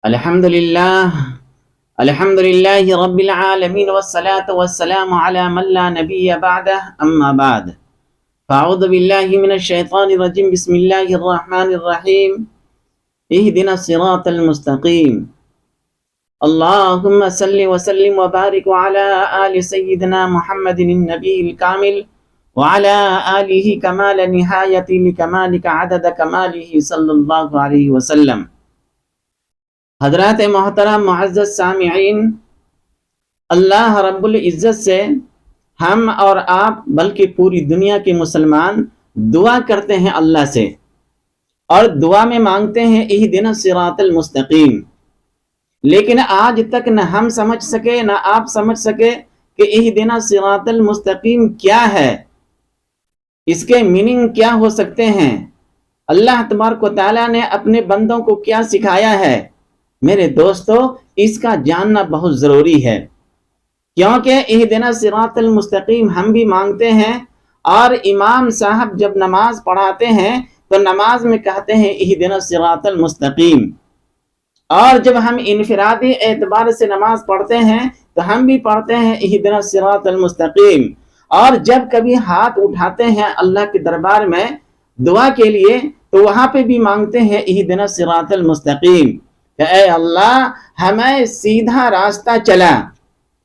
الحمد للہ رب العالمین والصلاة والسلام علی من لا نبی بعدہ اما بعد فاعوذ باللہ من الشیطان الرجیم بسم اللہ الرحمن الرحیم اہدنا الصراط المستقیم اللہم صلی وسلم وبارک علی آل سیدنا محمد النبی الکامل وعلى آلہ کمال نہایت لکمالک عدد کمالہ صلی اللہ علیہ وسلم۔ حضرات محترم معزز سامعین، اللہ رب العزت سے ہم اور آپ بلکہ پوری دنیا کے مسلمان دعا کرتے ہیں اللہ سے، اور دعا میں مانگتے ہیں اہدنا الصراط المستقیم، لیکن آج تک نہ ہم سمجھ سکے نہ آپ سمجھ سکے کہ اہدنا الصراط المستقیم کیا ہے، اس کے میننگ کیا ہو سکتے ہیں، اللہ تبارک و تعالیٰ نے اپنے بندوں کو کیا سکھایا ہے۔ میرے دوستو، اس کا جاننا بہت ضروری ہے، کیونکہ اہدنا الصراط المستقیم ہم بھی مانگتے ہیں، اور امام صاحب جب نماز پڑھاتے ہیں تو نماز میں کہتے ہیں اہدنا الصراط المستقیم، اور جب ہم انفرادی اعتبار سے نماز پڑھتے ہیں تو ہم بھی پڑھتے ہیں اہدنا الصراط المستقیم، اور جب کبھی ہاتھ اٹھاتے ہیں اللہ کے دربار میں دعا کے لیے تو وہاں پہ بھی مانگتے ہیں اہدنا الصراط المستقیم کہ اے اللہ ہمیں سیدھا راستہ چلا،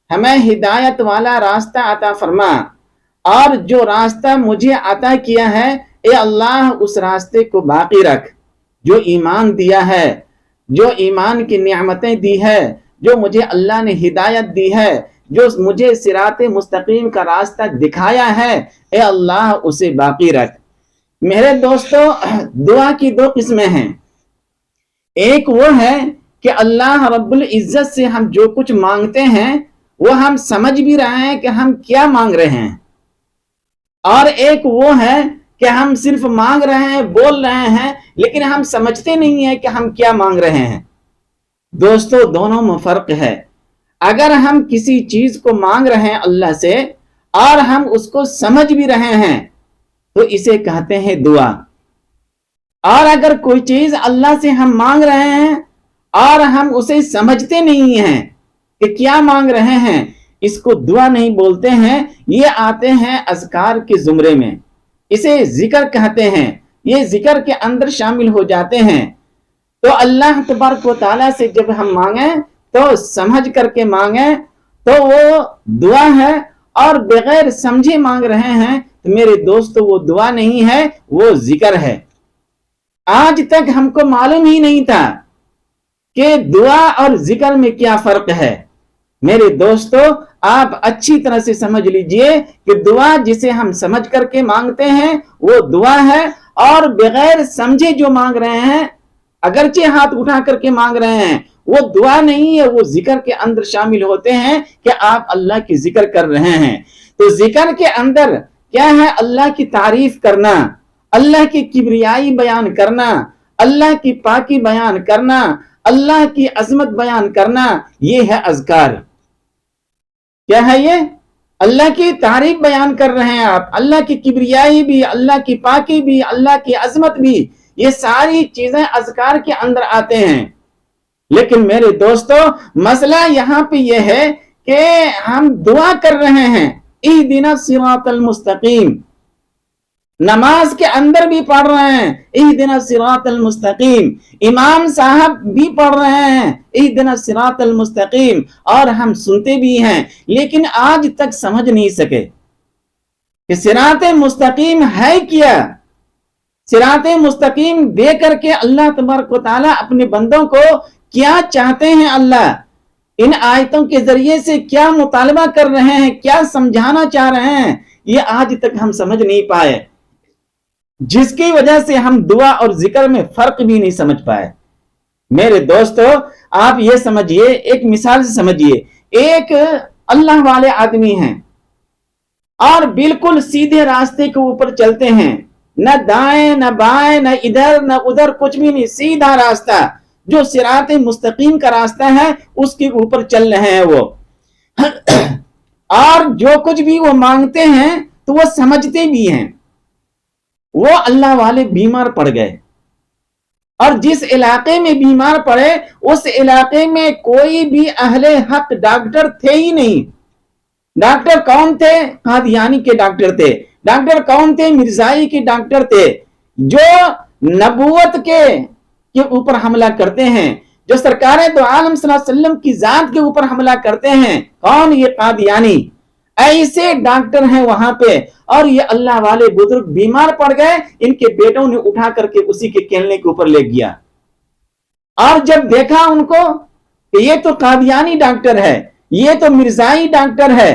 ہمیں ہدایت والا راستہ عطا فرما، اور جو راستہ مجھے عطا کیا ہے اے اللہ اس راستے کو باقی رکھ، جو ایمان دیا ہے، جو ایمان کی نعمتیں دی ہے، جو مجھے اللہ نے ہدایت دی ہے، جو مجھے صراط مستقیم کا راستہ دکھایا ہے، اے اللہ اسے باقی رکھ۔ میرے دوستو، دعا کی دو قسمیں ہیں، ایک وہ ہے کہ اللہ رب العزت سے ہم جو کچھ مانگتے ہیں وہ ہم سمجھ بھی رہے ہیں کہ ہم کیا مانگ رہے ہیں، اور ایک وہ ہے کہ ہم صرف مانگ رہے ہیں، بول رہے ہیں، لیکن ہم سمجھتے نہیں ہیں کہ ہم کیا مانگ رہے ہیں۔ دوستو، دونوں میں فرق ہے۔ اگر ہم کسی چیز کو مانگ رہے ہیں اللہ سے اور ہم اس کو سمجھ بھی رہے ہیں تو اسے کہتے ہیں دعا، اور اگر کوئی چیز اللہ سے ہم مانگ رہے ہیں اور ہم اسے سمجھتے نہیں ہیں کہ کیا مانگ رہے ہیں، اس کو دعا نہیں بولتے ہیں، یہ آتے ہیں اذکار کے زمرے میں، اسے ذکر کہتے ہیں، یہ ذکر کے اندر شامل ہو جاتے ہیں۔ تو اللہ تبارک و تعالیٰ سے جب ہم مانگیں تو سمجھ کر کے مانگیں تو وہ دعا ہے، اور بغیر سمجھے مانگ رہے ہیں تو میرے دوستو وہ دعا نہیں ہے، وہ ذکر ہے۔ آج تک ہم کو معلوم ہی نہیں تھا کہ دعا اور ذکر میں کیا فرق ہے۔ میرے دوستو، آپ اچھی طرح سے سمجھ لیجئے کہ دعا جسے ہم سمجھ کر کے مانگتے ہیں وہ دعا ہے، اور بغیر سمجھے جو مانگ رہے ہیں، اگرچہ ہاتھ اٹھا کر کے مانگ رہے ہیں، وہ دعا نہیں ہے، وہ ذکر کے اندر شامل ہوتے ہیں کہ آپ اللہ کی ذکر کر رہے ہیں۔ تو ذکر کے اندر کیا ہے؟ اللہ کی تعریف کرنا، اللہ کی کبریائی بیان کرنا، اللہ کی پاکی بیان کرنا، اللہ کی عظمت بیان کرنا، یہ ہے اذکار۔ کیا ہے یہ؟ اللہ کی تعریف بیان کر رہے ہیں آپ، اللہ کی کبریائی بھی، اللہ کی پاکی بھی، اللہ کی عظمت بھی، یہ ساری چیزیں اذکار کے اندر آتے ہیں۔ لیکن میرے دوستو، مسئلہ یہاں پہ یہ ہے کہ ہم دعا کر رہے ہیں اہدنا الصراط المستقیم، نماز کے اندر بھی پڑھ رہے ہیں اہدنا الصراط المستقیم، امام صاحب بھی پڑھ رہے ہیں اہدنا الصراط المستقیم، اور ہم سنتے بھی ہیں، لیکن آج تک سمجھ نہیں سکے کہ صراط مستقیم ہے کیا۔ صراط مستقیم دے کر کے اللہ تبارک و تعالیٰ اپنے بندوں کو کیا چاہتے ہیں، اللہ ان آیتوں کے ذریعے سے کیا مطالبہ کر رہے ہیں، کیا سمجھانا چاہ رہے ہیں، یہ آج تک ہم سمجھ نہیں پائے، جس کی وجہ سے ہم دعا اور ذکر میں فرق بھی نہیں سمجھ پائے۔ میرے دوستو، آپ یہ سمجھیے، ایک مثال سے سمجھیے، ایک اللہ والے آدمی ہیں اور بالکل سیدھے راستے کے اوپر چلتے ہیں، نہ دائیں نہ بائیں نہ ادھر نہ ادھر، کچھ بھی نہیں، سیدھا راستہ جو صراط مستقیم کا راستہ ہے اس کے اوپر چل رہے ہیں وہ، اور جو کچھ بھی وہ مانگتے ہیں تو وہ سمجھتے بھی ہیں۔ وہ اللہ والے بیمار پڑ گئے اور جس علاقے میں بیمار پڑے اس علاقے میں کوئی بھی اہل حق ڈاکٹر تھے ہی نہیں. ڈاکٹر کون تھے؟ قادیانی کے ڈاکٹر تھے. ڈاکٹر کون تھے؟ مرزائی کے ڈاکٹر تھے، جو نبوت کے اوپر حملہ کرتے ہیں، جو سرکار دو عالم صلی اللہ علیہ وسلم کی ذات کے اوپر حملہ کرتے ہیں. کون؟ یہ قادیانی. ایسے ڈاکٹر ہیں وہاں پہ. اور یہ اللہ والے بزرگ بیمار پڑ گئے، ان کے بیٹوں نے اٹھا کر کے اسی کے کھیلنے کے اوپر لے گیا. اور جب دیکھا ان کو کہ یہ تو قادیانی ڈاکٹر ہے، یہ تو مرزائی ڈاکٹر ہے،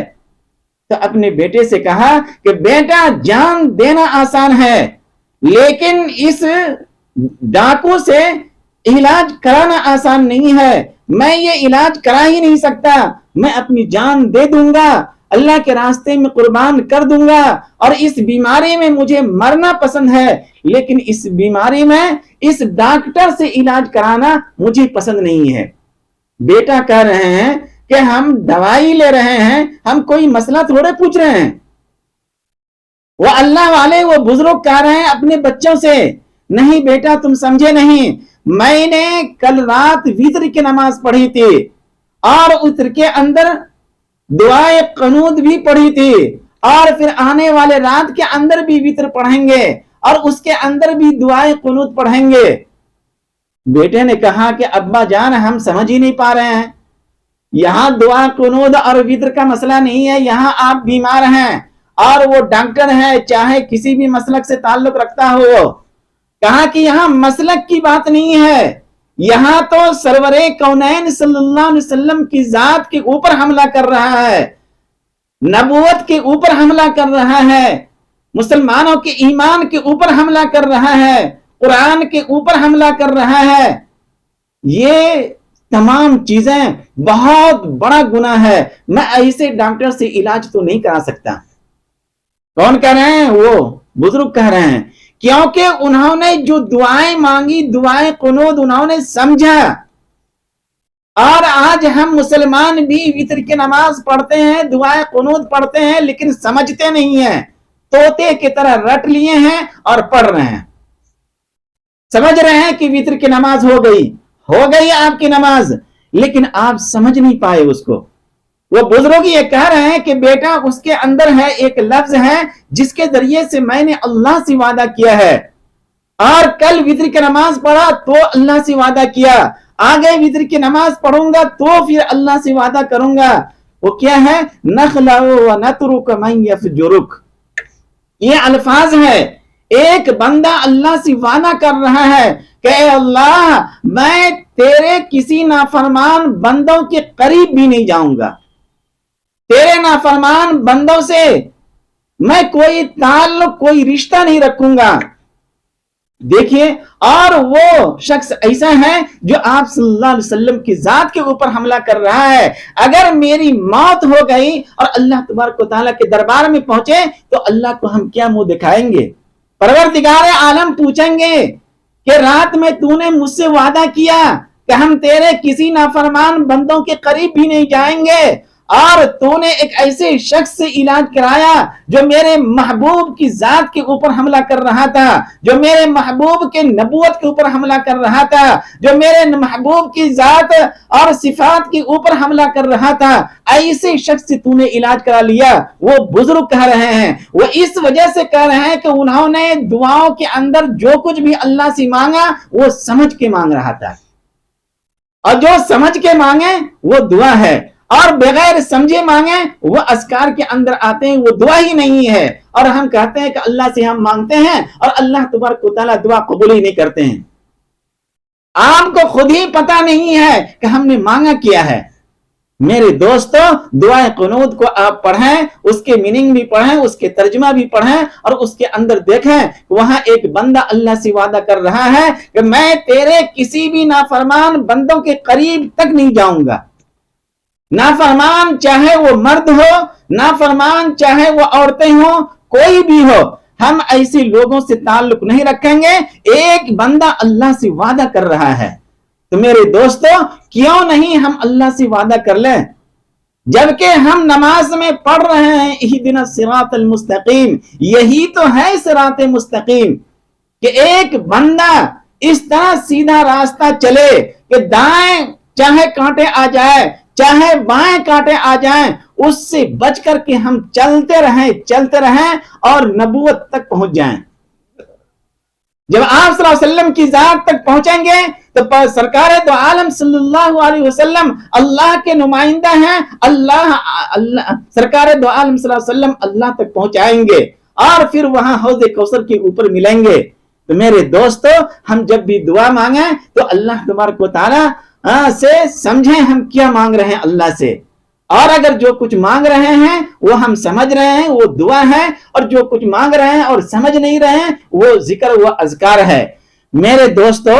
تو اپنے بیٹے سے کہا کہ بیٹا جان دینا آسان ہے لیکن اس ڈاکو سے علاج کرانا آسان نہیں ہے. میں یہ علاج کرا ہی نہیں سکتا. میں اپنی جان دے دوں گا، اللہ کے راستے میں قربان کر دوں گا. اور اس بیماری میں مجھے مرنا پسند ہے لیکن اس بیماری میں اس ڈاکٹر سے علاج کرانا مجھے پسند نہیں ہے. بیٹا کہہ رہے ہیں کہ ہم دوائی لے رہے ہیں، ہم کوئی مسئلہ تھوڑے پوچھ رہے ہیں. وہ اللہ والے وہ بزرگ کہہ رہے ہیں اپنے بچوں سے، نہیں بیٹا تم سمجھے نہیں، میں نے کل رات وتر کی نماز پڑھی تھی اور وتر کے اندر دعائے قنوت بھی پڑھی تھی، اور پھر آنے والے رات کے اندر بھی وتر پڑھیں گے اور اس کے اندر بھی دعائے قنوت پڑھیں گے. بیٹے نے کہا کہ ابا جان ہم سمجھ ہی نہیں پا رہے ہیں، یہاں دعا قنوت اور وتر کا مسئلہ نہیں ہے، یہاں آپ بیمار ہیں اور وہ ڈاکٹر ہے، چاہے کسی بھی مسلک سے تعلق رکھتا ہو. کہا کہ یہاں مسلک کی بات نہیں ہے، یہاں تو سرور کونین صلی اللہ علیہ وسلم کی ذات کے اوپر حملہ کر رہا ہے، نبوت کے اوپر حملہ کر رہا ہے، مسلمانوں کے ایمان کے اوپر حملہ کر رہا ہے، قرآن کے اوپر حملہ کر رہا ہے. یہ تمام چیزیں بہت بڑا گناہ ہے. میں ایسے ڈاکٹر سے علاج تو نہیں کرا سکتا. کون کہہ رہے ہیں؟ وہ بزرگ کہہ رہے ہیں، کیونکہ انہوں نے جو دعائیں مانگی، دعائیں قنوت انہوں نے سمجھا. اور آج ہم مسلمان بھی وتر کی نماز پڑھتے ہیں، دعائیں قنوت پڑھتے ہیں لیکن سمجھتے نہیں ہیں، طوطے کی طرح رٹ لیے ہیں اور پڑھ رہے ہیں. سمجھ رہے ہیں کہ وتر کی نماز ہو گئی آپ کی نماز، لیکن آپ سمجھ نہیں پائے اس کو. وہ بزرگ یہ کہہ رہے ہیں کہ بیٹا اس کے اندر ہے ایک لفظ ہے جس کے ذریعے سے میں نے اللہ سے وعدہ کیا ہے، اور کل وتر کی نماز پڑھا تو اللہ سے وعدہ کیا، آگے وتر کی نماز پڑھوں گا تو پھر اللہ سے وعدہ کروں گا. وہ کیا ہے؟ نخلع و نترک من یفجرک. یہ الفاظ ہے. ایک بندہ اللہ سے وعدہ کر رہا ہے کہ اے اللہ میں تیرے کسی نافرمان بندوں کے قریب بھی نہیں جاؤں گا، تیرے نافرمان بندوں سے میں کوئی تعلق کوئی رشتہ نہیں رکھوں گا. دیکھیے، اور وہ شخص ایسا ہے جو آپ صلی اللہ علیہ وسلم کی ذات کے اوپر حملہ کر رہا ہے. اگر میری موت ہو گئی اور اللہ تبارک و تعالیٰ کے دربار میں پہنچے تو اللہ کو ہم کیا منہ دکھائیں گے؟ پروردگار عالم پوچھیں گے کہ رات میں تو نے مجھ سے وعدہ کیا کہ ہم تیرے کسی نافرمان بندوں کے قریب بھی نہیں جائیں گے، اور تو نے ایک ایسے شخص سے علاج کرایا جو میرے محبوب کی ذات کے اوپر حملہ کر رہا تھا، جو میرے محبوب کے نبوت کے اوپر حملہ کر رہا تھا، جو میرے محبوب کی ذات اور صفات کے اوپر حملہ کر رہا تھا، ایسے شخص سے تو نے علاج کرا لیا. وہ بزرگ کہہ رہے ہیں، وہ اس وجہ سے کہہ رہے ہیں کہ انہوں نے دعاؤں کے اندر جو کچھ بھی اللہ سے مانگا وہ سمجھ کے مانگ رہا تھا، اور جو سمجھ کے مانگے وہ دعا ہے، اور بغیر سمجھے مانگے وہ اذکار کے اندر آتے ہیں، وہ دعا ہی نہیں ہے. اور ہم کہتے ہیں کہ اللہ سے ہم مانگتے ہیں اور اللہ تبارک و تعالیٰ دعا قبول ہی نہیں کرتے ہیں. آپ کو خود ہی پتہ نہیں ہے کہ ہم نے مانگا کیا ہے. میرے دوستو، دعائے قنوت کو آپ پڑھیں، اس کے میننگ بھی پڑھیں، اس کے ترجمہ بھی پڑھیں، اور اس کے اندر دیکھیں وہاں ایک بندہ اللہ سے وعدہ کر رہا ہے کہ میں تیرے کسی بھی نافرمان بندوں کے قریب تک نہیں جاؤں گا. نافرمان چاہے وہ مرد ہو، نافرمان چاہے وہ عورتیں ہوں، کوئی بھی ہو، ہم ایسے لوگوں سے تعلق نہیں رکھیں گے. ایک بندہ اللہ سے وعدہ کر رہا ہے، تو میرے دوستو کیوں نہیں ہم اللہ سے وعدہ کر لیں، جبکہ ہم نماز میں پڑھ رہے ہیں اہدنا الصراط المستقیم. یہی تو ہے صراط مستقیم کہ ایک بندہ اس طرح سیدھا راستہ چلے کہ دائیں چاہے کانٹے آ جائے چاہے بائیں کانٹے آ جائیں، اس سے بچ کر کے ہم چلتے رہیں اور نبوت تک پہنچ جائیں۔ جب آپ صلی اللہ علیہ وسلم کی ذات تک پہنچیں گے تو سرکار دو عالم صلی اللہ علیہ وسلم اللہ کے نمائندہ ہیں، سرکار دو عالم صلی اللہ علیہ وسلم اللہ تک پہنچائیں گے اور پھر وہاں حوض کوثر کے اوپر ملیں گے۔ تو میرے دوستو، ہم جب بھی دعا مانگیں تو اللہ تبارک و تعالیٰ سے سمجھیں ہم کیا مانگ رہے ہیں اللہ سے، اور اگر جو کچھ مانگ رہے ہیں وہ ہم سمجھ رہے ہیں وہ دعا ہے، اور جو کچھ مانگ رہے ہیں اور سمجھ نہیں رہے ہیں وہ ذکر و اذکار ہے۔ میرے دوستو،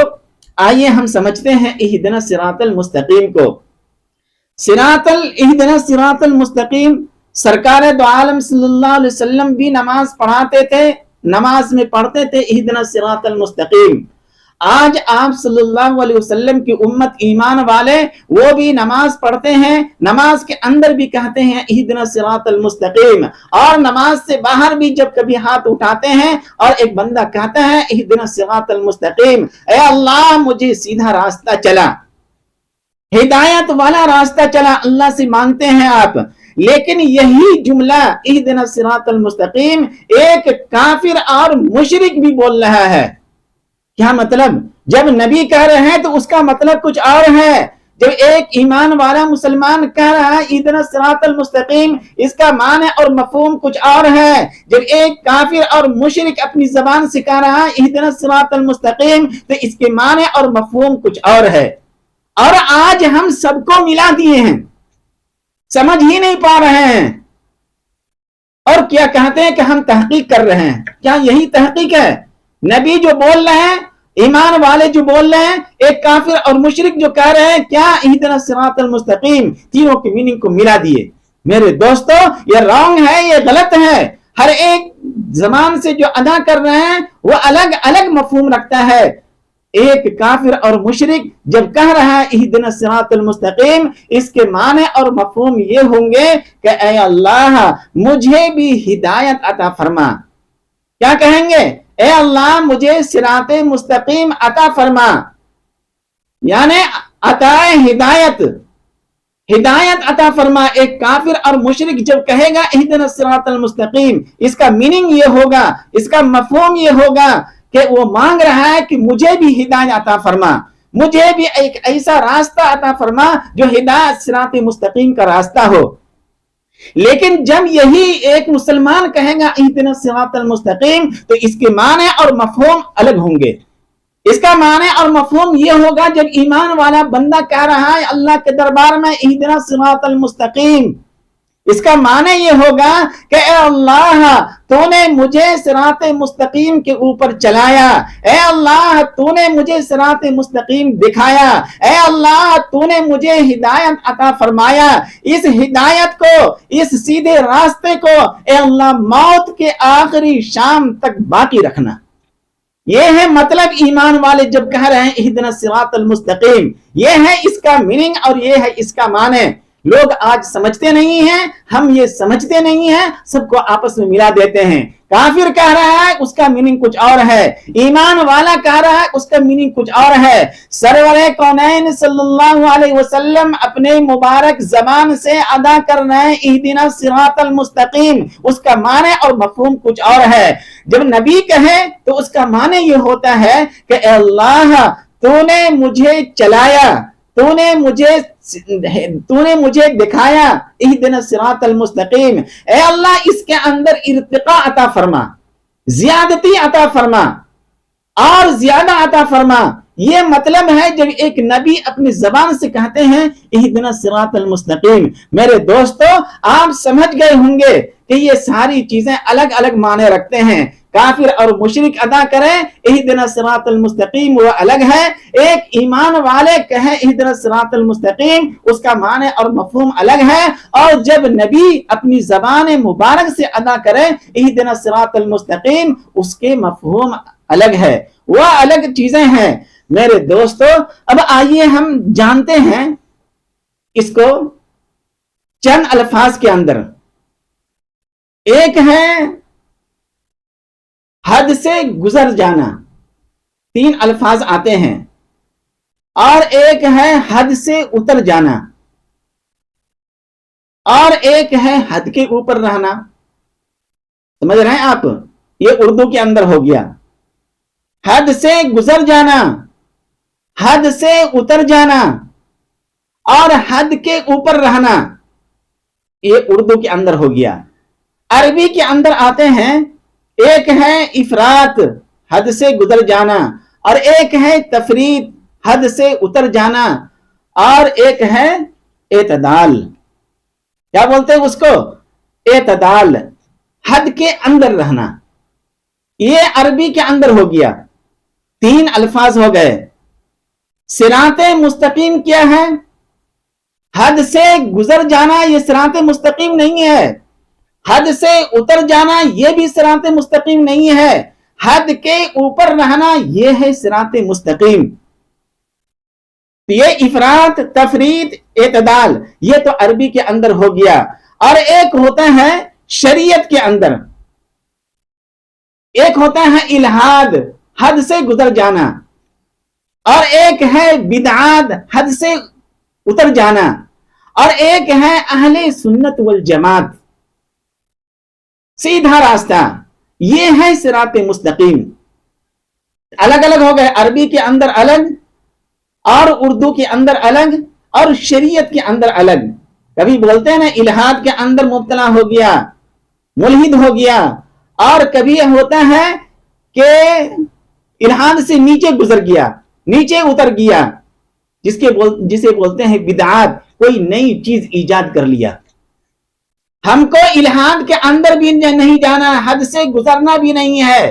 آئیے ہم سمجھتے ہیں اہدنا الصراط المستقیم کو۔ اہدنا الصراط المستقیم، سرکار دو عالم صلی اللہ علیہ وسلم بھی نماز پڑھاتے تھے، نماز میں پڑھتے تھے اہدنا الصراط المستقیم۔ آج آپ صلی اللہ علیہ وسلم کی امت ایمان والے وہ بھی نماز پڑھتے ہیں، نماز کے اندر بھی کہتے ہیں اہدنا الصراط المستقیم، اور نماز سے باہر بھی جب کبھی ہاتھ اٹھاتے ہیں اور ایک بندہ کہتا ہے اہدنا الصراط المستقیم، اے اللہ مجھے سیدھا راستہ چلا، ہدایت والا راستہ چلا، اللہ سے مانگتے ہیں آپ۔ لیکن یہی جملہ اہدنا الصراط المستقیم ایک کافر اور مشرک بھی بول رہا ہے۔ کیا مطلب؟ جب نبی کہہ رہے ہیں تو اس کا مطلب کچھ اور ہے، جب ایک ایمان والا مسلمان کہہ رہا ہے اہدنا الصراط المستقیم، اس کا معنی اور مفہوم کچھ اور ہے۔ جب ایک کافر اور مشرک اپنی زبان سے کہہ رہا ہے اہدنا الصراط المستقیم، تو اس کے معنی اور مفہوم کچھ اور ہے۔ اور آج ہم سب کو ملا دیے ہیں، سمجھ ہی نہیں پا رہے ہیں، اور کیا کہتے ہیں کہ ہم تحقیق کر رہے ہیں۔ کیا یہی تحقیق ہے؟ نبی جو بول رہے ہیں، ایمان والے جو بول رہے ہیں، ایک کافر اور مشرک جو کہہ رہے ہیں، کیا اہدنا الصراط المستقیم تینوں کی میننگ کو ملا دیے؟ میرے دوستو، یہ رانگ ہے، یہ غلط ہے۔ ہر ایک زبان سے جو ادا کر رہے ہیں وہ الگ الگ مفہوم رکھتا ہے۔ ایک کافر اور مشرک جب کہہ رہا ہے اہدنا الصراط المستقیم، اس کے معنی اور مفہوم یہ ہوں گے کہ اے اللہ مجھے بھی ہدایت عطا فرما۔ کیا کہیں گے؟ اے اللہ مجھے صراط مستقیم عطا فرما، یعنی عطا ہدایت عطا فرما۔ ایک کافر اور مشرک جب کہے گا اہدنا الصراط المستقیم، اس کا میننگ یہ ہوگا، اس کا مفہوم یہ ہوگا کہ وہ مانگ رہا ہے کہ مجھے بھی ہدایت عطا فرما، مجھے بھی ایک ایسا راستہ عطا فرما جو ہدایت صراط مستقیم کا راستہ ہو۔ لیکن جب یہی ایک مسلمان کہے گا اہدنا الصراط المستقیم، تو اس کے معنی اور مفہوم الگ ہوں گے۔ اس کا معنی اور مفہوم یہ ہوگا، جب ایمان والا بندہ کہہ رہا ہے اللہ کے دربار میں اہدنا الصراط المستقیم، اس کا معنی یہ ہوگا کہ اے اللہ تو نے مجھے صراط مستقیم کے اوپر چلایا، اے اللہ تو نے مجھے صراط مستقیم دکھایا، اے اللہ تو نے مجھے ہدایت عطا فرمایا۔ اس ہدایت کو، اس سیدھے راستے کو اے اللہ موت کے آخری شام تک باقی رکھنا۔ یہ ہے مطلب ایمان والے جب کہہ رہے ہیں اہدنا الصراط المستقیم، یہ ہے اس کا میننگ اور یہ ہے اس کا معنی۔ لوگ آج سمجھتے نہیں ہیں، ہم یہ سمجھتے نہیں ہیں، سب کو آپس میں ملا دیتے ہیں۔ کافر کہہ رہا ہے اس کا میننگ کچھ اور ہے، ایمان والا کہہ رہا ہے اس کا میننگ کچھ اور ہے۔ سرور کونین صلی اللہ علیہ وسلم اپنے مبارک زبان سے ادا کر رہے ہیں اہدنا الصراط المستقیم، اس کا معنی اور مفہوم کچھ اور ہے۔ جب نبی کہے تو اس کا معنی یہ ہوتا ہے کہ اے اللہ تو نے مجھے چلایا، تو نے مجھے دکھایا اہدنا الصراط المستقیم۔ اے اللہ اس کے اندر ارتقاء عطا فرما، زیادتی عطا فرما اور زیادہ عطا فرما۔ یہ مطلب ہے جب ایک نبی اپنی زبان سے کہتے ہیں اہدنا الصراط المستقیم۔ میرے دوستو، آپ سمجھ گئے ہوں گے کہ یہ ساری چیزیں الگ الگ معنی رکھتے ہیں۔ کافر اور مشرک ادا کریں اہدنا الصراط المستقیم وہ الگ ہے، ایک ایمان والے کہیں اہدنا الصراط المستقیم اس کا معنی اور مفہوم الگ ہے، اور جب نبی اپنی زبان مبارک سے ادا کریں اہدنا الصراط المستقیم اس کے مفہوم الگ ہے، وہ الگ چیزیں ہیں۔ میرے دوستو، اب آئیے ہم جانتے ہیں اس کو چند الفاظ کے اندر۔ ایک ہے حد سے گزر جانا، تین الفاظ آتے ہیں، اور ایک ہے حد سے اتر جانا، اور ایک ہے حد کے اوپر رہنا. سمجھ رہے ہیں آپ؟ یہ اردو کے اندر ہو گیا. حد سے گزر جانا، حد سے اتر جانا، اور حد کے اوپر رہنا، یہ اردو کے اندر ہو گیا. عربی کے اندر آتے ہیں، ایک ہے افراط، حد سے گزر جانا، اور ایک ہے تفریط، حد سے اتر جانا، اور ایک ہے اعتدال. کیا بولتے ہیں اس کو؟ اعتدال، حد کے اندر رہنا. یہ عربی کے اندر ہو گیا. تین الفاظ ہو گئے. صراط مستقیم کیا ہے؟ حد سے گزر جانا یہ صراط مستقیم نہیں ہے. حد سے اتر جانا یہ بھی صراط مستقیم نہیں ہے. حد کے اوپر رہنا یہ ہے صراط مستقیم. یہ افراط، تفریط، اعتدال یہ تو عربی کے اندر ہو گیا. اور ایک ہوتا ہے شریعت کے اندر، ایک ہوتا ہے الہاد، حد سے گزر جانا، اور ایک ہے بدعات، حد سے اتر جانا، اور ایک ہے اہل سنت والجماعت، سیدھا راستہ. یہ ہے صراط مستقیم. الگ الگ ہو گئے، عربی کے اندر الگ، اور اردو کے اندر الگ، اور شریعت کے اندر الگ. کبھی بولتے ہیں نا الہاد کے اندر مبتلا ہو گیا، ملحد ہو گیا، اور کبھی ہوتا ہے کہ الہاد سے نیچے گزر گیا، نیچے اتر گیا، جسے بولتے ہیں بدعات، کوئی نئی چیز ایجاد کر لیا. ہم کو الہاد کے اندر بھی نہیں جانا، حد سے گزرنا بھی نہیں ہے،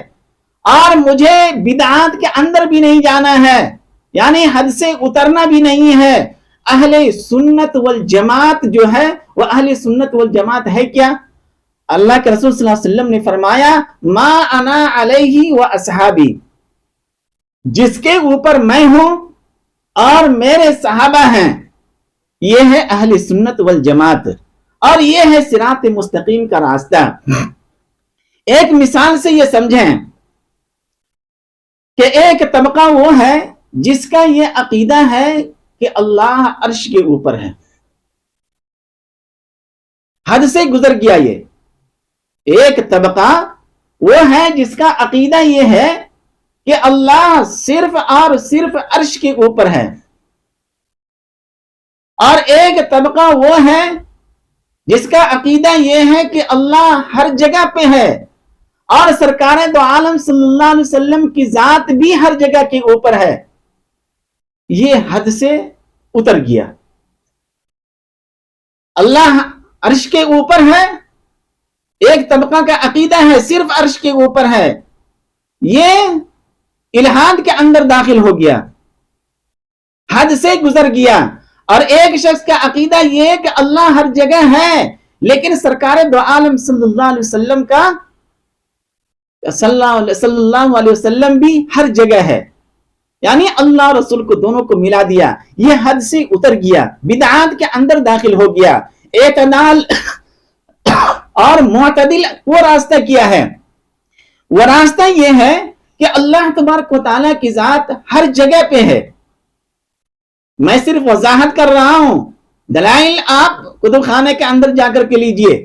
اور مجھے بدعات کے اندر بھی نہیں جانا ہے، یعنی حد سے اترنا بھی نہیں ہے. اہل سنت والجماعت جو ہے وہ اہل سنت والجماعت ہے کیا؟ اللہ کے رسول صلی اللہ علیہ وسلم نے فرمایا ما انا علیہ و اصحابی، جس کے اوپر میں ہوں اور میرے صحابہ ہیں، یہ ہے اہل سنت والجماعت، اور یہ ہے صراط مستقیم کا راستہ. ایک مثال سے یہ سمجھیں کہ ایک طبقہ وہ ہے جس کا یہ عقیدہ ہے کہ اللہ عرش کے اوپر ہے، حد سے گزر گیا. یہ ایک طبقہ وہ ہے جس کا عقیدہ یہ ہے کہ اللہ صرف اور صرف عرش کے اوپر ہے، اور ایک طبقہ وہ ہے جس کا عقیدہ یہ ہے کہ اللہ ہر جگہ پہ ہے، اور سرکار دو عالم صلی اللہ علیہ وسلم کی ذات بھی ہر جگہ کے اوپر ہے. یہ حد سے اتر گیا. اللہ عرش کے اوپر ہے، ایک طبقہ کا عقیدہ ہے صرف عرش کے اوپر ہے، یہ الہاد کے اندر داخل ہو گیا، حد سے گزر گیا. اور ایک شخص کا عقیدہ یہ کہ اللہ ہر جگہ ہے، لیکن سرکار دو عالم صلی اللہ علیہ وسلم کا صلی اللہ علیہ وسلم بھی ہر جگہ ہے، یعنی اللہ رسول کو دونوں کو ملا دیا. یہ حد سے اتر گیا، بدعات کے اندر داخل ہو گیا. اعتدال اور معتدل وہ راستہ کیا ہے؟ وہ راستہ یہ ہے کہ اللہ تبارک و تعالیٰ کی ذات ہر جگہ پہ ہے. میں صرف وضاحت کر رہا ہوں، دلائل آپ کتب خانے کے اندر جا کر کے لیجئے،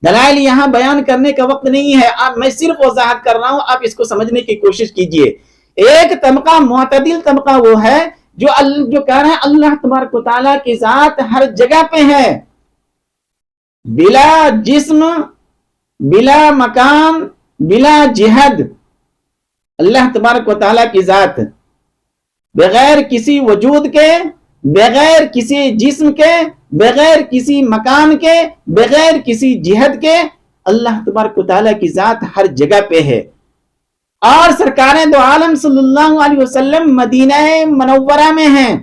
دلائل یہاں بیان کرنے کا وقت نہیں ہے. میں صرف وضاحت کر رہا ہوں، آپ اس کو سمجھنے کی کوشش کیجئے. ایک طبقہ معتدل طبقہ وہ ہے جو کہہ رہے ہیں اللہ تبارک و تعالیٰ کی ذات ہر جگہ پہ ہے، بلا جسم، بلا مکان، بلا جہد. اللہ تبارک و تعالیٰ کی ذات بغیر کسی وجود کے، بغیر کسی جسم کے، بغیر کسی مکان کے، بغیر کسی جہد کے، اللہ تبارک و تعالیٰ کی ذات ہر جگہ پہ ہے. اور سرکار دو عالم صلی اللہ علیہ وسلم مدینہ منورہ میں ہیں.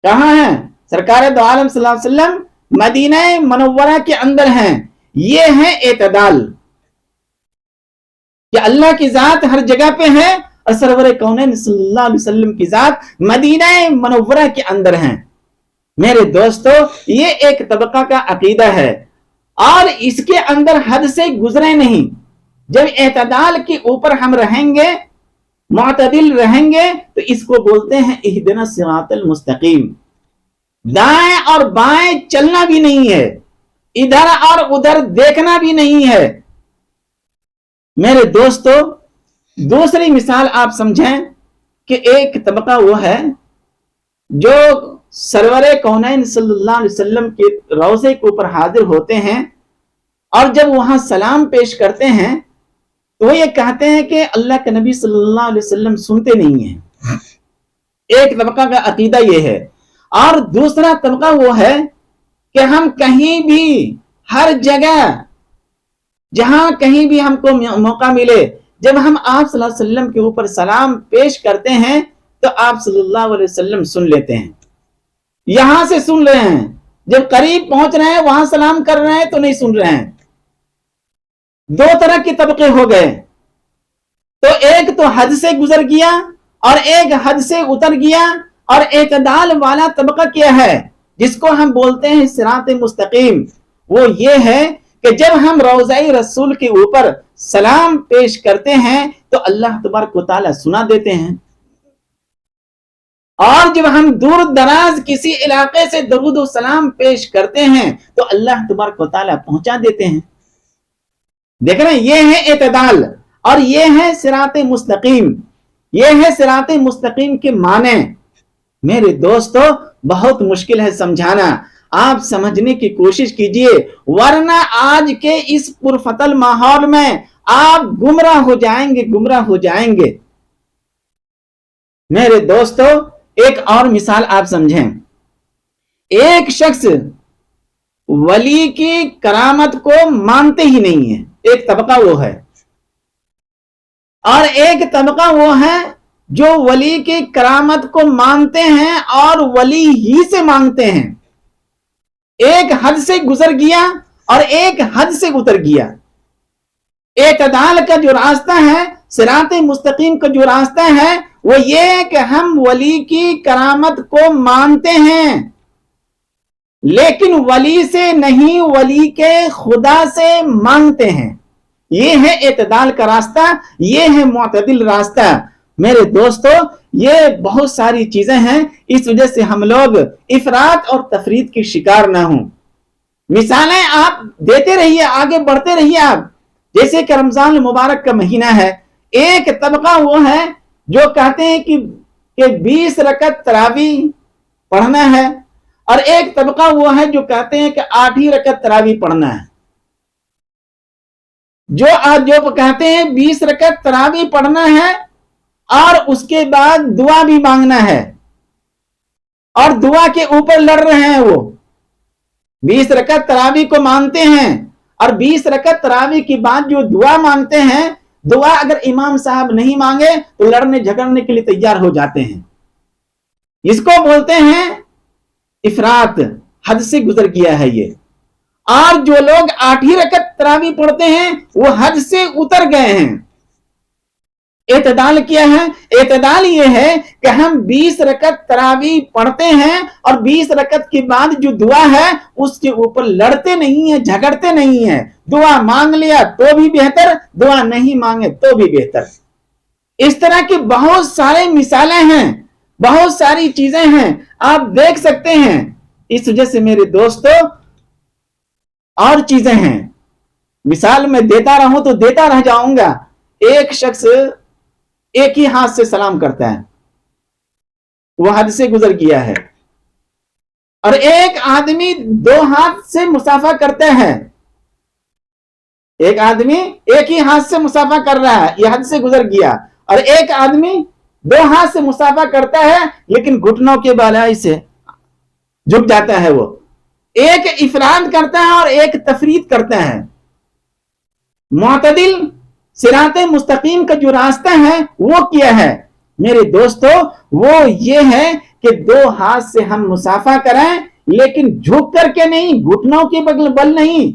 کہاں ہیں سرکار دو عالم صلی اللہ علیہ وسلم؟ مدینہ منورہ کے اندر ہیں. یہ ہے اعتدال کہ اللہ کی ذات ہر جگہ پہ ہے اور سرور کونین صلی اللہ علیہ وسلم کی ذات مدینہ منورہ کے اندر ہیں. میرے دوستو، یہ ایک طبقہ کا عقیدہ ہے، اور اس کے اندر حد سے گزرے نہیں. جب اعتدال کے اوپر ہم رہیں گے معتدل رہیں گے تو اس کو بولتے ہیں اہدنا الصراط المستقیم. دائیں اور بائیں چلنا بھی نہیں ہے، ادھر اور ادھر دیکھنا بھی نہیں ہے. میرے دوستو دوسری مثال آپ سمجھیں کہ ایک طبقہ وہ ہے جو سرور کونین صلی اللہ علیہ وسلم کے روضے کے اوپر حاضر ہوتے ہیں اور جب وہاں سلام پیش کرتے ہیں تو وہ یہ کہتے ہیں کہ اللہ کے نبی صلی اللہ علیہ وسلم سنتے نہیں ہیں. ایک طبقہ کا عقیدہ یہ ہے. اور دوسرا طبقہ وہ ہے کہ ہم کہیں بھی ہر جگہ جہاں کہیں بھی ہم کو موقع ملے جب ہم آپ صلی اللہ علیہ وسلم کے اوپر سلام پیش کرتے ہیں تو آپ صلی اللہ علیہ وسلم سن لیتے ہیں. یہاں سے سن رہے ہیں، جب قریب پہنچ رہے ہیں وہاں سلام کر رہے ہیں تو نہیں سن رہے ہیں. دو طرح کے طبقے ہو گئے. تو ایک تو حد سے گزر گیا اور ایک حد سے اتر گیا. اور اعتدال والا طبقہ کیا ہے جس کو ہم بولتے ہیں صراط مستقیم؟ وہ یہ ہے کہ جب ہم روضہ رسول کے اوپر سلام پیش کرتے ہیں تو اللہ تبارک و تعالیٰ سنا دیتے ہیں، اور جب ہم دور دراز کسی علاقے سے درود و سلام پیش کرتے ہیں تو اللہ تبارک و تعالیٰ پہنچا دیتے ہیں. دیکھ رہے ہیں، یہ ہے اعتدال اور یہ ہے صراط مستقیم. یہ ہے صراط مستقیم کے معنی. میرے دوستو بہت مشکل ہے سمجھانا، آپ سمجھنے کی کوشش کیجئے، ورنہ آج کے اس پرفتل ماحول میں آپ گمراہ ہو جائیں گے. میرے دوستو ایک اور مثال آپ سمجھیں. ایک شخص ولی کی کرامت کو مانتے ہی نہیں ہے، ایک طبقہ وہ ہے. اور ایک طبقہ وہ ہے جو ولی کی کرامت کو مانتے ہیں اور ولی ہی سے مانگتے ہیں. ایک حد سے گزر گیا اور ایک حد سے اتر گیا. اعتدال کا جو راستہ ہے، صراط مستقیم کا جو راستہ ہے، وہ یہ ہے کہ ہم ولی کی کرامت کو مانتے ہیں لیکن ولی سے نہیں، ولی کے خدا سے مانگتے ہیں. یہ ہے اعتدال کا راستہ، یہ ہے معتدل راستہ. میرے دوستو یہ بہت ساری چیزیں ہیں، اس وجہ سے ہم لوگ افراط اور تفریط کی شکار نہ ہوں. مثالیں آپ دیتے رہیے، آگے بڑھتے رہیے. آپ جیسے کہ رمضان المبارک کا مہینہ ہے، ایک طبقہ وہ ہے جو کہتے ہیں کہ 20 رکعت تراویح پڑھنا ہے، اور ایک طبقہ وہ ہے جو کہتے ہیں کہ 8 ہی رکعت تراویح پڑھنا ہے. جو کہتے ہیں 20 رکعت تراویح پڑھنا ہے اور اس کے بعد دعا بھی مانگنا ہے، اور دعا کے اوپر لڑ رہے ہیں. وہ 20 رکعت تراویح کو مانتے ہیں اور 20 رکعت تراویح کی بعد جو دعا مانگتے ہیں، دعا اگر امام صاحب نہیں مانگے تو لڑنے جھگڑنے کے لیے تیار ہو جاتے ہیں. اس کو بولتے ہیں افراط، حد سے گزر گیا ہے یہ. اور جو لوگ 8 ہی رکعت تراویح پڑھتے ہیں وہ حد سے اتر گئے ہیں. اعتدال کیا ہے؟ اعتدال یہ ہے کہ ہم 20 رکعت تراویح پڑھتے ہیں اور 20 رکعت کے بعد جو دعا ہے اس کے اوپر لڑتے نہیں ہیں، جھگڑتے نہیں ہیں. دعا مانگ لیا تو بھی بہتر، دعا نہیں مانگے تو بھی بہتر. اس طرح کی بہت سارے مثالیں ہیں، بہت ساری چیزیں ہیں، آپ دیکھ سکتے ہیں. اس وجہ سے میرے دوستو اور چیزیں ہیں، مثال میں دیتا رہوں تو دیتا رہ جاؤں گا. ایک شخص ایک ہی ہاتھ سے سلام کرتا ہے، وہ حد سے گزر گیا ہے. اور ایک آدمی 2 ہاتھ سے مصافحہ کرتا ہے. ایک آدمی ایک ہی ہاتھ سے مصافحہ کر رہا ہے، یہ حد سے گزر گیا. اور ایک آدمی 2 ہاتھ سے مصافحہ کرتا ہے لیکن گھٹنوں کے بالائی سے جھک جاتا ہے. وہ ایک افراد کرتا ہے اور ایک تفرید کرتا ہے. معتدل صراط مستقیم کا جو راستہ ہے وہ کیا ہے میرے دوستو؟ وہ یہ ہے کہ 2 ہاتھ سے ہم مصافحہ کریں لیکن جھک کر کے نہیں، گھٹنوں کے بل نہیں.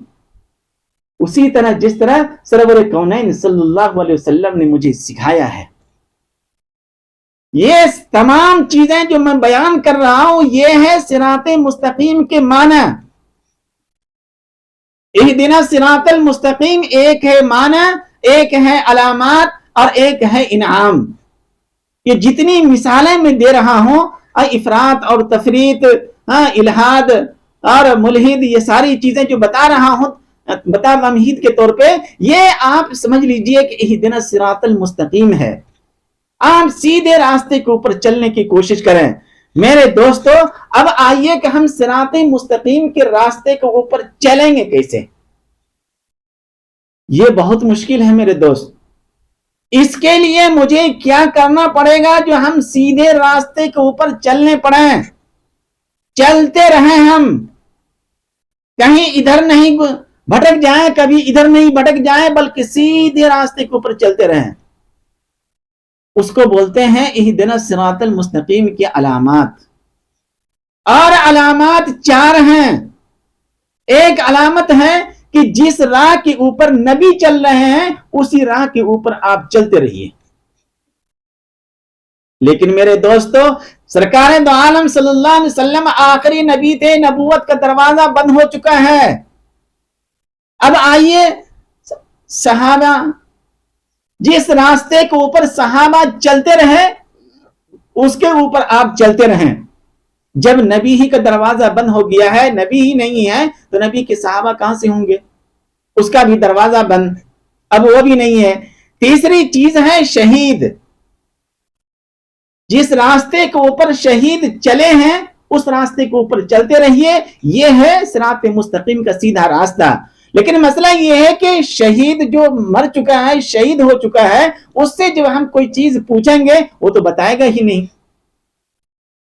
اسی طرح جس طرح سرور کونین صلی اللہ علیہ وسلم نے مجھے سکھایا ہے. یہ تمام چیزیں جو میں بیان کر رہا ہوں یہ ہے صراط مستقیم کے معنی. اہدنا صراط المستقیم ایک ہے معنی، ایک ہے علامات اور ایک ہے انعام. یہ جتنی مثالیں میں دے رہا ہوں، افراط اور تفریط، الہاد اور ملحد، یہ ساری چیزیں جو بتا رہا ہوں بتا تمہید کے طور پہ، یہ آپ سمجھ لیجئے کہ اہدنا الصراط المستقیم ہے۔ آپ سیدھے راستے کے اوپر چلنے کی کوشش کریں۔ میرے دوستو، اب آئیے کہ ہم صراط مستقیم کے راستے کے اوپر چلیں گے کیسے؟ یہ بہت مشکل ہے میرے دوست۔ اس کے لیے مجھے کیا کرنا پڑے گا جو ہم سیدھے راستے کے اوپر چلنے پڑیں؟ چلتے رہیں، ہم کہیں ادھر نہیں بھٹک جائیں، کبھی ادھر نہیں بھٹک جائیں، بلکہ سیدھے راستے کے اوپر چلتے رہیں۔ اس کو بولتے ہیں اہدنا الصراط المستقیم کی علامات، اور علامات 4 ہیں۔ ایک علامت ہے کہ جس راہ کے اوپر نبی چل رہے ہیں اسی راہ کے اوپر آپ چلتے رہیے۔ لیکن میرے دوستو، سرکار دو عالم صلی اللہ علیہ وسلم آخری نبی تھے، نبوت کا دروازہ بند ہو چکا ہے۔ اب آئیے، صحابہ جس راستے کے اوپر صحابہ چلتے رہے اس کے اوپر آپ چلتے رہیں۔ جب نبی ہی کا دروازہ بند ہو گیا ہے، نبی ہی نہیں ہے، تو نبی کے صحابہ کہاں سے ہوں گے؟ اس کا بھی دروازہ بند، اب وہ بھی نہیں ہے۔ تیسری چیز ہے شہید۔ جس راستے کے اوپر شہید چلے ہیں اس راستے کے اوپر چلتے رہیے، یہ ہے صراط مستقیم کا سیدھا راستہ۔ لیکن مسئلہ یہ ہے کہ شہید جو مر چکا ہے، شہید ہو چکا ہے، اس سے جب ہم کوئی چیز پوچھیں گے وہ تو بتائے گا ہی نہیں۔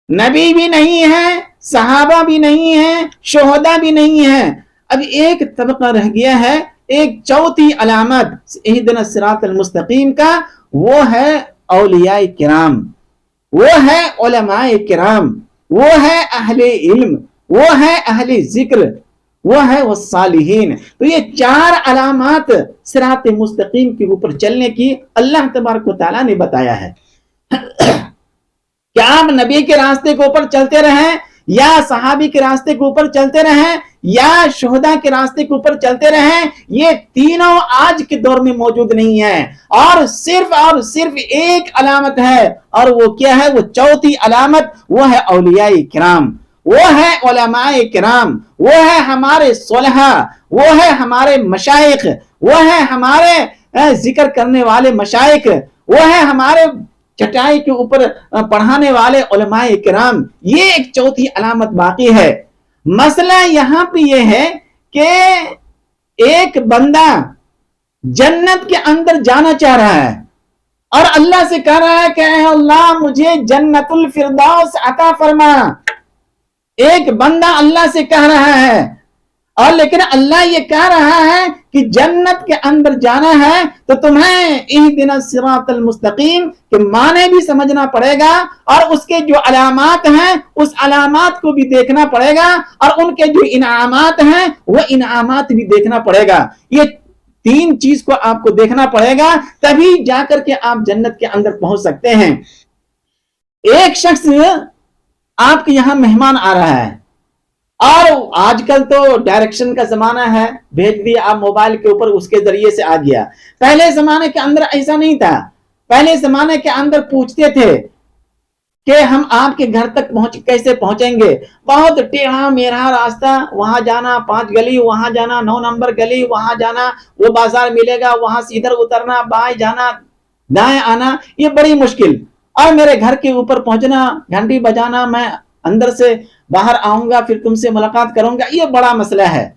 نبی بھی نہیں ہے، صحابہ بھی نہیں ہے، شہداء بھی نہیں ہے۔ اب ایک طبقہ رہ گیا ہے، ایک چوتھی علامت اہدنا الصراط المستقیم کا، وہ ہے اولیاء کرام، وہ ہے علماء کرام، وہ ہے اہل علم، وہ ہے اہل ذکر، وہ ہے والصالحین۔ تو یہ 4 علامات صراط مستقیم کے اوپر چلنے کی اللہ تبارک و تعالیٰ نے بتایا ہے۔ کیا آپ نبی کے راستے کے اوپر چلتے رہیں، یا صحابی کے راستے کے اوپر چلتے رہیں، یا شہداء کے راستے کے اوپر چلتے رہیں، یہ تینوں آج کے دور میں موجود نہیں ہے، اور صرف ایک علامت ہے، اور وہ کیا ہے؟ وہ چوتھی علامت، وہ ہے اولیاء کرام، وہ ہے علماء کرام، وہ ہے ہمارے صلحاء، وہ ہے ہمارے مشائخ، وہ ہے ہمارے ذکر کرنے والے مشائخ، وہ ہے ہمارے چٹائی کے اوپر پڑھانے والے علماء کرام۔ یہ ایک چوتھی علامت باقی ہے۔ مسئلہ یہاں پہ یہ ہے کہ ایک بندہ جنت کے اندر جانا چاہ رہا ہے اور اللہ سے کہہ رہا ہے کہ اے اللہ مجھے جنت الفردوس عطا فرما۔ ایک بندہ اللہ سے کہہ رہا ہے، اور لیکن اللہ یہ کہہ رہا ہے کہ جنت کے اندر جانا ہے تو تمہیں اہدنا الصراط المستقیم کے معنی بھی سمجھنا پڑے گا، اور اس کے جو علامات ہیں اس علامات کو بھی دیکھنا پڑے گا، اور ان کے جو انعامات ہیں وہ انعامات بھی دیکھنا پڑے گا۔ یہ 3 چیز کو آپ کو دیکھنا پڑے گا، تبھی جا کر کے آپ جنت کے اندر پہنچ سکتے ہیں۔ ایک شخص آپ کے یہاں مہمان آ رہا ہے، اور آج کل تو ڈائریکشن کا زمانہ ہے، بھیج دیا آپ موبائل کے اوپر، اس کے ذریعے سے آ گیا۔ پہلے زمانے کے اندر ایسا نہیں تھا۔ پہلے زمانے کے اندر پوچھتے تھے کہ ہم آپ کے گھر تک کیسے پہنچیں گے، بہت ٹیڑھا میرا راستہ، وہاں جانا 5 گلی، وہاں جانا 9 نمبر گلی، وہاں جانا وہ بازار ملے گا، وہاں سے ادھر اترنا، بائیں جانا دائیں آنا، یہ بڑی مشکل، اور میرے گھر کے اوپر پہنچنا، گھنٹی بجانا، میں اندر سے باہر آؤں گا پھر تم سے ملاقات کروں گا، یہ بڑا مسئلہ ہے۔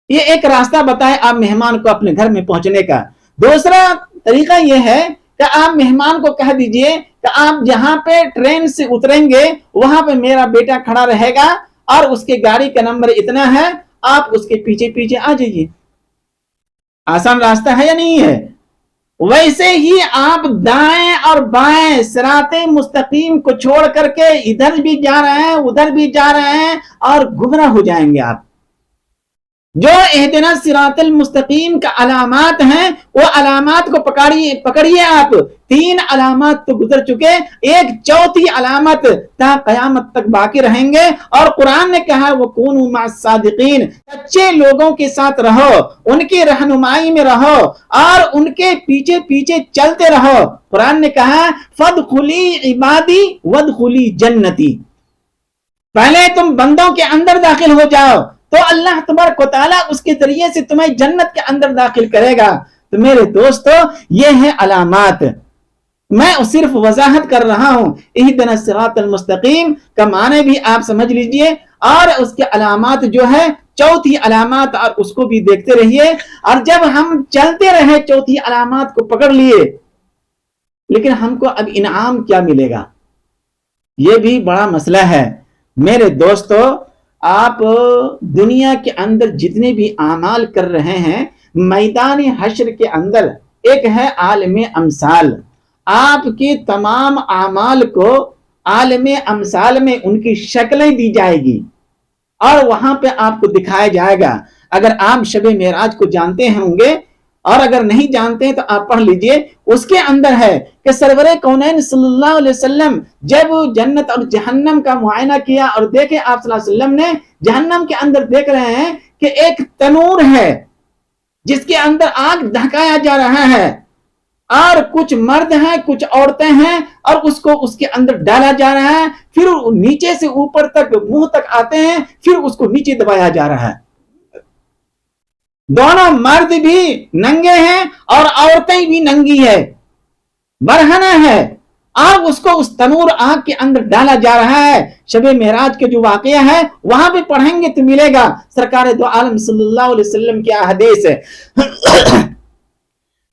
یہ ایک راستہ بتائے آپ مہمان کو اپنے گھر میں پہنچنے کا۔ دوسرا طریقہ یہ ہے کہ آپ مہمان کو کہہ دیجئے کہ آپ جہاں پہ ٹرین سے اتریں گے وہاں پہ میرا بیٹا کھڑا رہے گا، اور اس کے گاڑی کا نمبر اتنا ہے، آپ اس کے پیچھے پیچھے آ جائیے۔ آسان راستہ ہے یا نہیں ہے؟ ویسے ہی آپ دائیں اور بائیں صراط مستقیم کو چھوڑ کر کے ادھر بھی جا رہے ہیں ادھر بھی جا رہے ہیں، اور گمراہ ہو جائیں گے آپ۔ جو اہدنا الصراط المستقیم کا علامات ہیں وہ علامات کو پکڑیے آپ. 3 علامات تو گزر چکے, ایک چوتھی علامت تا قیامت تک باقی رہیں گے. اور قرآن نے کہا وَكُونُوا مَعَ الصَّادِقِينَ, سچے لوگوں کے ساتھ رہو, ان کی رہنمائی میں رہو اور ان کے پیچھے پیچھے چلتے رہو. قرآن نے کہا فَادْخُلِي عِبَادِي وَادْخُلِي جَنَّتِي, پہلے تم بندوں کے اندر داخل ہو جاؤ تو اللہ تبارک و تعالیٰ اس کے ذریعے سے تمہیں جنت کے اندر داخل کرے گا. تو میرے دوستو یہ ہیں علامات, میں صرف وضاحت کر رہا ہوں. اہدنا الصراط المستقیم کا معنی بھی آپ سمجھ لیجئے, اور اس کے علامات جو ہے چوتھی علامات, اور اس کو بھی دیکھتے رہیے. اور جب ہم چلتے رہے چوتھی علامات کو پکڑ لیے, لیکن ہم کو اب انعام کیا ملے گا, یہ بھی بڑا مسئلہ ہے. میرے دوستو آپ دنیا کے اندر جتنے بھی اعمال کر رہے ہیں, میدان حشر کے اندر ایک ہے عالم امثال. آپ کے تمام اعمال کو عالم امثال میں ان کی شکلیں دی جائے گی اور وہاں پہ آپ کو دکھایا جائے گا. اگر آپ شب معراج کو جانتے ہوں گے, اور اگر نہیں جانتے ہیں تو آپ پڑھ لیجئے. اس کے اندر ہے کہ سرور کونین صلی اللہ علیہ وسلم جب جنت اور جہنم کا معائنہ کیا اور دیکھے آپ صلی اللہ علیہ وسلم نے جہنم کے اندر دیکھ رہے ہیں کہ ایک تنور ہے جس کے اندر آگ دھکایا جا رہا ہے, اور کچھ مرد ہیں کچھ عورتیں ہیں, اور اس کو اس کے اندر ڈالا جا رہا ہے, پھر نیچے سے اوپر تک منہ تک آتے ہیں, پھر اس کو نیچے دبایا جا رہا ہے. دونوں مرد بھی ننگے ہیں اور عورتیں بھی ننگی ہے, برہنہ ہے, اور اس کو اس تنور آگ کے اندر ڈالا جا رہا ہے. شب معراج کے جو واقعہ ہے وہاں پہ پڑھیں گے تو ملے گا. سرکار دو عالم صلی اللہ علیہ وسلم کی حدیث ہے,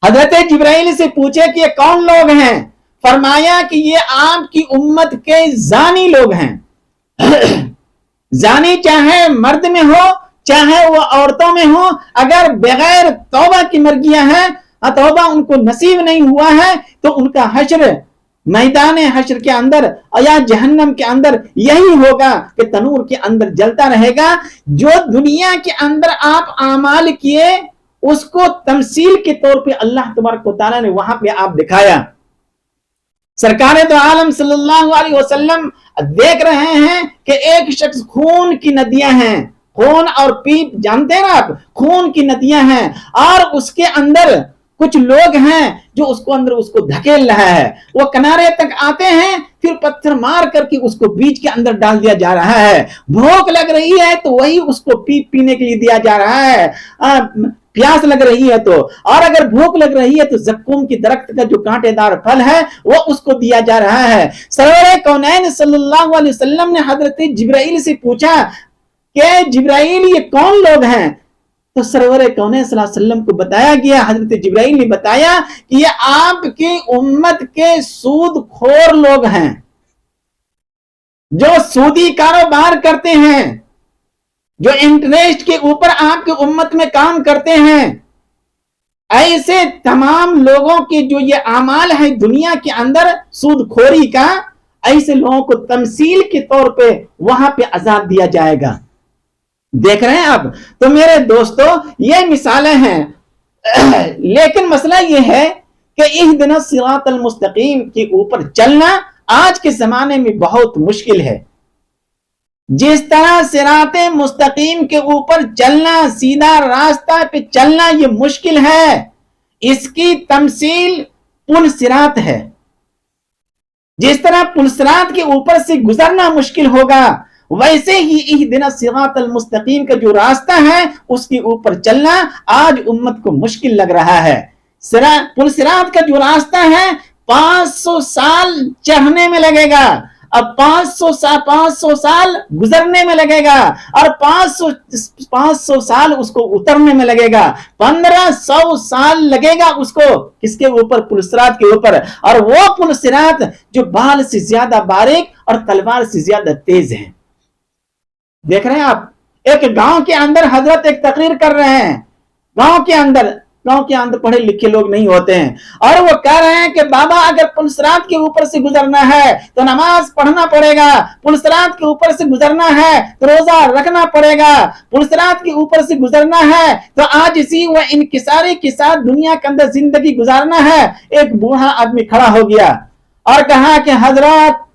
حضرت جبرائیل سے پوچھے کہ یہ کون لوگ ہیں, فرمایا کہ یہ آپ کی امت کے زانی لوگ ہیں. زانی چاہے مرد میں ہو چاہے وہ عورتوں میں ہو, اگر بغیر توبہ کی مرگیاں ہیں, توبہ ان کو نصیب نہیں ہوا ہے, تو ان کا حشر میدان حشر کے اندر یا جہنم کے اندر یہی ہوگا کہ تنور کے اندر جلتا رہے گا. جو دنیا کے اندر آپ اعمال کیے اس کو تمثیل کے طور پہ اللہ تبارک و تعالیٰ نے وہاں پہ آپ دکھایا. سرکار دو عالم صلی اللہ علیہ وسلم دیکھ رہے ہیں کہ ایک شخص خون کی ندیاں ہیں, خون اور پیپ جانتے ہیں آپ, خون کی ندیاں ہیں, اور اس کے اندر کچھ لوگ ہیں جو اس کو دھکیل رہا ہے. وہ کنارے تک آتے ہیں, پھر پتھر مار کر کے اس کو بیچ کے اندر ڈال دیا جا رہا ہے. بھوک لگ رہی ہے تو وہی اس کو پیپ پینے کے لیے دیا جا رہا ہے, پیاس لگ رہی ہے تو, اور اگر بھوک لگ رہی ہے تو زقوم کی درخت کا جو کانٹے دار پھل ہے وہ اس کو دیا جا رہا ہے. سرور کونین صلی اللہ علیہ وسلم نے حضرت جبرائیل سے پوچھا کہ جبرائیل یہ کون لوگ ہیں, تو سرور کونین صلی اللہ علیہ وسلم کو بتایا گیا, حضرت جبرائیل نے بتایا کہ یہ آپ کی امت کے سود خور لوگ ہیں, جو سودی کاروبار کرتے ہیں, جو انٹرسٹ کے اوپر آپ کی امت میں کام کرتے ہیں. ایسے تمام لوگوں کے جو یہ اعمال ہے دنیا کے اندر سود خوری کا, ایسے لوگوں کو تمثیل کے طور پہ وہاں پہ عذاب دیا جائے گا. دیکھ رہے ہیں آپ. تو میرے دوستو یہ مثالیں ہیں, لیکن مسئلہ یہ ہے کہ اہدنا الصراط المستقیم کے اوپر چلنا آج کے زمانے میں بہت مشکل ہے. جس طرح صراط مستقیم کے اوپر چلنا, سیدھا راستہ پہ چلنا یہ مشکل ہے, اس کی تمثیل پل صراط ہے. جس طرح پل صراط کے اوپر سے گزرنا مشکل ہوگا, ویسے ہی اہدنا الصراط المستقیم کا جو راستہ ہے اس کے اوپر چلنا آج امت کو مشکل لگ رہا ہے. پل صراط کا جو راستہ ہے 500 سال چڑھنے میں لگے گا, اب 500 سال گزرنے میں لگے گا, اور 500 سال اس کو اترنے میں لگے گا. 1500 سال لگے گا اس کو کس کے اوپر, پل صراط کے اوپر. اور وہ پل صراط جو بال سے زیادہ باریک اور تلوار سے زیادہ تیز ہے. دیکھ رہے ہیں آپ, ایک گاؤں کے اندر حضرت ایک تقریر کر رہے ہیں, گاؤں کے اندر کیونکہ اندر پڑھے لکھے لوگ نہیں ہوتے ہیں، اور وہ کہہ رہے ہیں کہ بابا اگر پل صراط کے اوپر سے گزرنا ہے تو نماز پڑھنا پڑے گا، پل صراط کے اوپر سے گزرنا ہے تو روزہ رکھنا پڑے گا، پل صراط کے اوپر سے گزرنا ہے تو عاجزی و انکساری کے ساتھ دنیا کے اندر زندگی گزارنا ہے۔ ایک بوڑھا آدمی کھڑا ہو گیا اور کہا کہ حضرات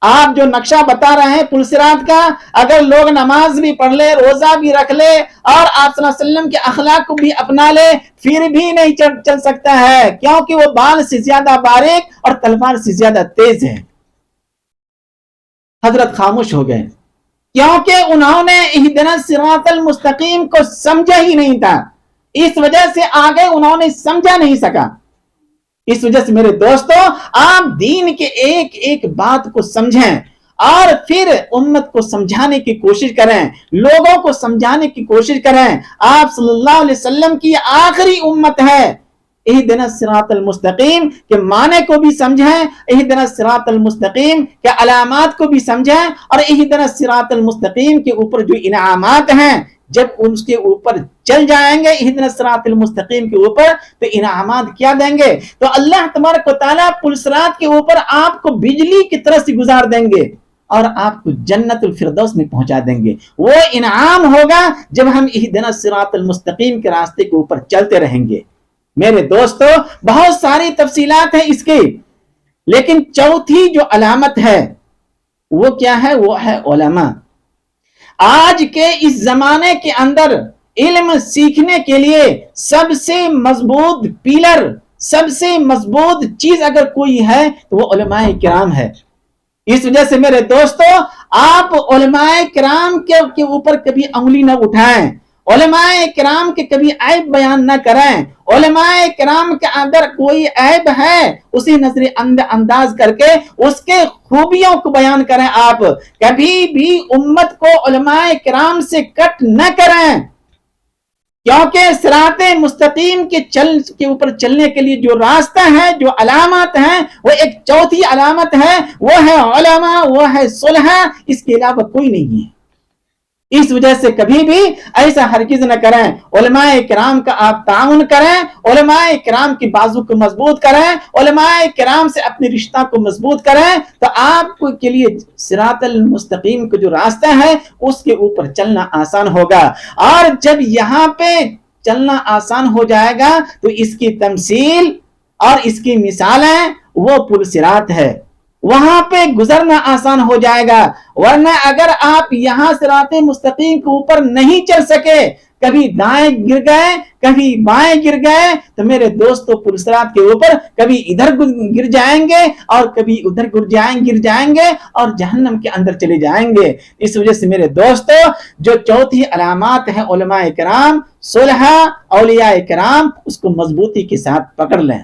آپ جو نقشہ بتا رہے ہیں پل صراط کا، اگر لوگ نماز بھی پڑھ لے، روزہ بھی رکھ لے اور آپ صلی اللہ علیہ وسلم کے اخلاق کو بھی اپنا لے، پھر بھی نہیں چل سکتا ہے، کیونکہ وہ بال سے زیادہ باریک اور تلوار سے زیادہ تیز ہے۔ حضرت خاموش ہو گئے، کیونکہ انہوں نے اہدنا الصراط المستقیم کو سمجھا ہی نہیں تھا، اس وجہ سے آگے انہوں نے سمجھا نہیں سکا۔ اس وجہ سے میرے دوستو، آپ دین کے ایک ایک بات کو سمجھیں اور پھر امت کو سمجھانے کی کوشش کریں، لوگوں کو سمجھانے کی کوشش کریں۔ آپ صلی اللہ علیہ وسلم کی آخری امت ہے، اہدنا الصراط المستقیم کے معنی کو بھی سمجھیں، اہدنا الصراط المستقیم کے علامات کو بھی سمجھیں، اور اہدنا الصراط المستقیم کے اوپر جو انعامات ہیں جب اس کے اوپر چل جائیں گے، اہدنا الصراط المستقیم کے اوپر، تو انعامات کیا دیں گے؟ تو اللہ تبارک و تعالیٰ پل صراط کے اوپر آپ کو بجلی کی طرح سے گزار دیں گے اور آپ کو جنت الفردوس میں پہنچا دیں گے۔ وہ انعام ہوگا جب ہم اہدنا الصراط المستقیم کے راستے کے اوپر چلتے رہیں گے۔ میرے دوستو، بہت ساری تفصیلات ہیں اس کی، لیکن چوتھی جو علامت ہے وہ کیا ہے؟ وہ ہے علماء۔ آج کے اس زمانے کے اندر علم سیکھنے کے لیے سب سے مضبوط پیلر، سب سے مضبوط چیز اگر کوئی ہے تو وہ علماء کرام ہے۔ اس وجہ سے میرے دوستو، آپ علماء کرام کے اوپر کبھی انگلی نہ اٹھائیں، علماء کرام کے کبھی عیب بیان نہ کریں، علماء کرام کے اندر کوئی عیب ہے اسی نظر انداز کر کے اس کے خوبیوں کو بیان کریں۔ آپ کبھی بھی امت کو علماء کرام سے کٹ نہ کریں، کیونکہ صراط مستقیم کے اوپر چلنے کے لیے جو راستہ ہے، جو علامات ہیں، وہ ایک چوتھی علامت ہے، وہ ہے علماء، وہ ہے صلحاء، اس کے علاوہ کوئی نہیں ہے۔ اس وجہ سے کبھی بھی ایسا ہرگز نہ کریں، علماء کرام کا آپ تعاون کریں، علماء کرام کی بازو کو مضبوط کریں، علماء کرام سے اپنے رشتہ کو مضبوط کریں، تو آپ کے لیے صراط المستقیم کا جو راستہ ہے اس کے اوپر چلنا آسان ہوگا۔ اور جب یہاں پہ چلنا آسان ہو جائے گا تو اس کی تمثیل اور اس کی مثالیں وہ پل صراط ہے، وہاں پہ گزرنا آسان ہو جائے گا۔ ورنہ اگر آپ یہاں صراط مستقیم کے اوپر نہیں چل سکے، کبھی دائیں گر گئے کبھی بائیں گر گئے، تو میرے دوستو پل صراط کے اوپر کبھی ادھر گر جائیں گے اور کبھی ادھر گر جائیں گے اور جہنم کے اندر چلے جائیں گے۔ اس وجہ سے میرے دوستو، جو چوتھی علامات ہیں علماء کرام، صلحاء، اولیاء کرام، اس کو مضبوطی کے ساتھ پکڑ لیں۔